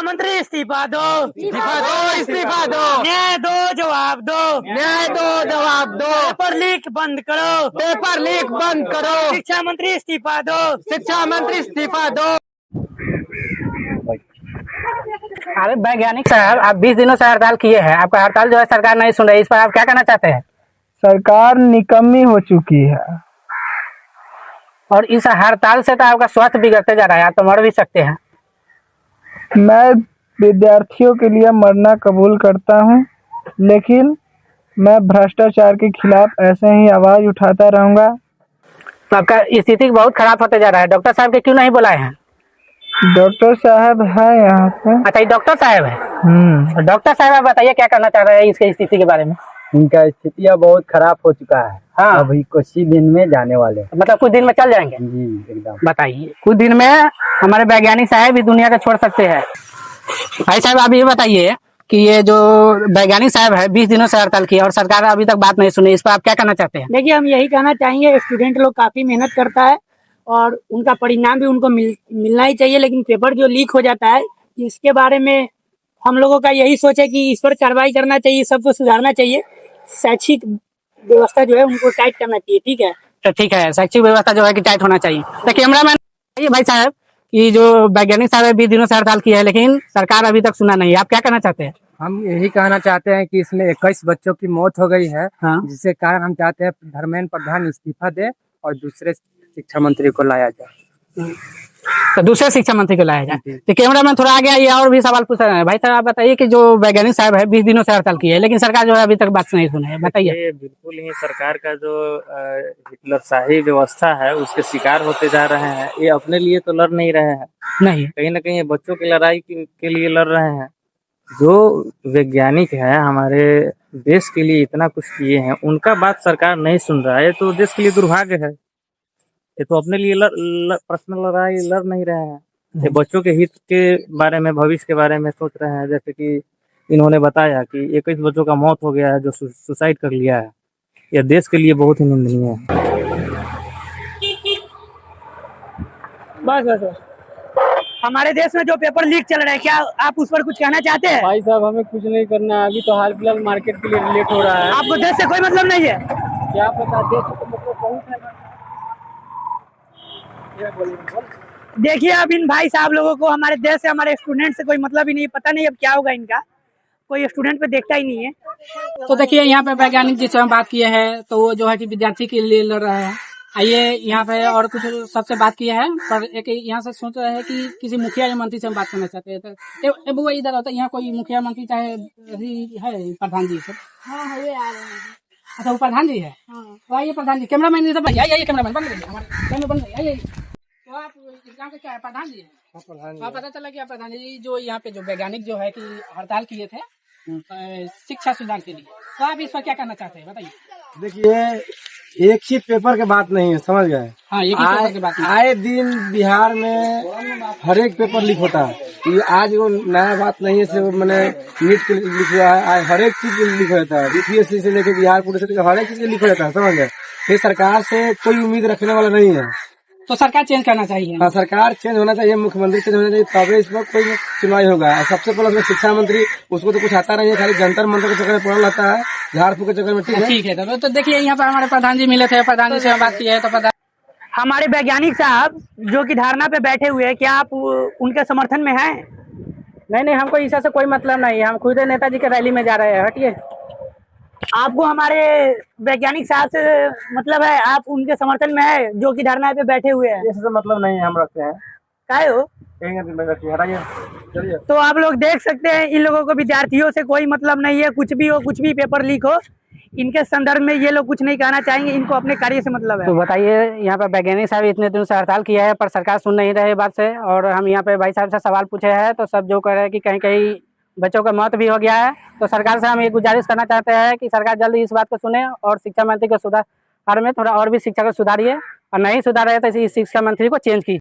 मंत्री इस्तीफा दो, इस्तीफा दो, इस्तीफा दो, न्याय दो, जवाब दो, न्याय दो, जवाब दो, पेपर लीक बंद करो, पेपर लीक बंद करो, शिक्षा मंत्री इस्तीफा दो, शिक्षा मंत्री इस्तीफा दो। अरे वैज्ञानिक साहब, आप 20 दिनों से हड़ताल किए हैं, आपका हड़ताल जो है सरकार नहीं सुन रही, इस पर आप क्या कहना चाहते हैं? सरकार निकम्मी हो चुकी है और इस हड़ताल से तो आपका स्वास्थ्य बिगड़ते जा रहा है, आप तो मर भी सकते हैं। मैं विद्यार्थियों के लिए मरना कबूल करता हूं, लेकिन मैं भ्रष्टाचार के खिलाफ ऐसे ही आवाज उठाता रहूंगा। तो आपका स्थिति बहुत खराब होते जा रहा है, डॉक्टर साहब के क्यों नहीं बुलाए हैं? डॉक्टर साहब है यहाँ पे। अच्छा, ये डॉक्टर साहब है। डॉक्टर साहब, आप बताइए क्या करना चाह रहे हैं इसकी स्थिति के बारे में? इनका स्थिति अब बहुत खराब हो चुका है। हाँ, अभी कुछ ही दिन में जाने वाले। मतलब कुछ दिन में चल जाएंगे? जी एकदम। बताइए, कुछ दिन में हमारे वैज्ञानिक साहब भी दुनिया को छोड़ सकते हैं। भाई साहब, आप ये बताइए कि ये जो वैज्ञानिक साहब है 20 दिनों से हड़ताल की और सरकार अभी तक बात नहीं सुनी, इस पर आप क्या कहना चाहते हैं? देखिए, हम यही कहना चाहेंगे, स्टूडेंट लोग काफी मेहनत करता है और उनका परिणाम भी उनको मिलना ही चाहिए, लेकिन पेपर जो लीक हो जाता है इसके बारे में हम लोगों का यही सोच है कि इस पर कार्रवाई करना चाहिए, सबको सुधारना चाहिए, शैक्षिक व्यवस्था जो है उनको टाइट करना चाहिए। ठीक है, तो ठीक है, शैक्षिक व्यवस्था जो है कि टाइट होना चाहिए। तो कैमरामैन, ये भाई साहब कि जो वैज्ञानिक साहब 20 दिनों से हड़ताल की है, लेकिन सरकार अभी तक सुना नहीं, आप क्या कहना चाहते हैं? हम यही कहना चाहते हैं कि इसमें 21 बच्चों की मौत हो गई है। हाँ। जिसके कारण हम चाहते हैं धर्मेंद्र प्रधान इस्तीफा दे और दूसरे शिक्षा मंत्री को लाया जाए। तो दूसरे शिक्षा मंत्री को लाया जाए। तो कैमरामैन थोड़ा आगे आइए, और भी सवाल पूछ रहे हैं। भाई साहब, आप बताइए कि जो वैज्ञानिक साहब है 20 दिनों से हड़ताल की है, लेकिन सरकार जो है अभी तक बात नहीं सुना है, बताइए। बिल्कुल ही सरकार का जो हिटलरशाही व्यवस्था है उसके शिकार होते जा रहे हैं। ये अपने लिए तो लड़ नहीं रहे हैं, नहीं, कहीं ना कहीं ये बच्चों की लड़ाई के लिए लड़ रहे हैं। जो वैज्ञानिक है हमारे देश के लिए इतना कुछ किए हैं, उनका बात सरकार नहीं सुन रहा है, तो देश के लिए दुर्भाग्य है। ये तो अपने लिए पर्सनल लड़ाई लड़ नहीं रहे हैं, ये बच्चों के हित के बारे में, भविष्य के बारे में सोच रहे हैं। जैसे कि इन्होंने बताया कि 21 बच्चों का मौत हो गया है जो सुसाइड कर लिया है, यह देश के लिए बहुत ही निंदनीय है। बस बस बस। हमारे देश में जो पेपर लीक चल रहा है, क्या आप उस पर कुछ कहना चाहते हैं? भाई साहब, हमें कुछ नहीं करना है, अभी तो हाल फिलहाल मार्केट के लिए लेट हो रहा है। आपको देश से कोई मतलब नहीं है? क्या पता, देश को मतलब बहुत है। देखिए, अब इन भाई साहब लोगों को हमारे देश से, हमारे स्टूडेंट से कोई मतलब ही नहीं, पता नहीं अब क्या होगा इनका, कोई स्टूडेंट पे देखता ही नहीं है। तो देखिए, यहाँ पे वैज्ञानिक जिससे हम बात किए हैं, तो वो जो है कि विद्यार्थी के लिए लड़ रहे हैं। आइए, यहाँ पे और कुछ सबसे बात किया है, पर एक यहाँ से सोच रहे हैं कि किसी मुखिया या मंत्री से हम बात करना चाहते हैं। तो वो इधर होता है, यहाँ कोई मुखिया मंत्री चाहे है प्रधान जी सब? हाँ, आ रहे हैं। अच्छा, वो प्रधान जी है। तो आइए प्रधान जी, कैमरामैन ये सब आइए, कैमरामैन बंद करिए, हमारे कैमरा बंद करिए, आइए। तो आप इस गाँव के क्या है, प्रधान जी है? हाँ, पता चला कि आप प्रधान जी जो यहाँ पे जो वैज्ञानिक जो है कि हड़ताल किए थे शिक्षा सुधार के लिए, तो आप इस पर क्या करना चाहते हैं, बताइए। देखिए, एक ही पेपर के बात नहीं है, समझ गए? हाँ, एक ही पेपर की बात नहीं। आए दिन बिहार में हर एक पेपर लीक होता है। ये आज वो नया बात नहीं है, सिर्फ मैंने नीट के लीक हुआ है, आज हर एक चीज लीक होता है। यूपीएससी से लेकर बिहार पुलिस से हर एक चीज लीक होता है, समझ गए? ये सरकार से कोई उम्मीद रखने वाला नहीं है। तो सरकार चेंज करना चाहिए। हाँ, सरकार चेंज होना चाहिए, मुख्यमंत्री चेंज होना चाहिए, तब इस वक्त कोई सुनवाई होगा। सबसे पहले शिक्षा मंत्री, उसको तो कुछ आता नहीं है, खाली जंतर मंतर के चक्कर में पड़ा रहता है, झाड़ फूक के चक्कर में। ठीक है, तो देखिए, यहाँ पर हमारे प्रधान जी मिले थे, प्रधान जी से बात की है। तो प्रधान, हमारे वैज्ञानिक साहब जो कि धारणा पे बैठे हुए हैं, क्या आप उनके समर्थन में हैं? नहीं, हमको ईसा से कोई मतलब नहीं है, हम खुद नेताजी के रैली में जा रहे हैं। हटिए। आपको हमारे वैज्ञानिक साहब से मतलब है, आप उनके समर्थन में है जो कि धरना पे बैठे हुए हैं? इससे मतलब नहीं है, हम रखते हैं। काय हो? चलिए। तो आप लोग देख सकते हैं, इन लोगों को विद्यार्थियों से कोई मतलब नहीं है, कुछ भी हो, कुछ भी पेपर लीक हो, इनके संदर्भ में ये लोग कुछ नहीं कहना चाहेंगे, इनको अपने कार्य से मतलब है। तो बताइए, यहाँ पर वैज्ञानिक साहब इतने दिनों से हड़ताल किया है, पर सरकार सुन नहीं रही बात से, और हम यहाँ पे भाई साहब से सवाल पूछे हैं, तो सब जो कह रहे हैं कि कहीं कहीं बच्चों का मौत भी हो गया है। तो सरकार से हम ये गुजारिश करना चाहते हैं कि सरकार जल्दी इस बात को सुने और शिक्षा मंत्री को सुधार में थोड़ा और भी शिक्षा को सुधारिए, और नहीं सुधार रहे तो इस शिक्षा मंत्री को चेंज कीजिए।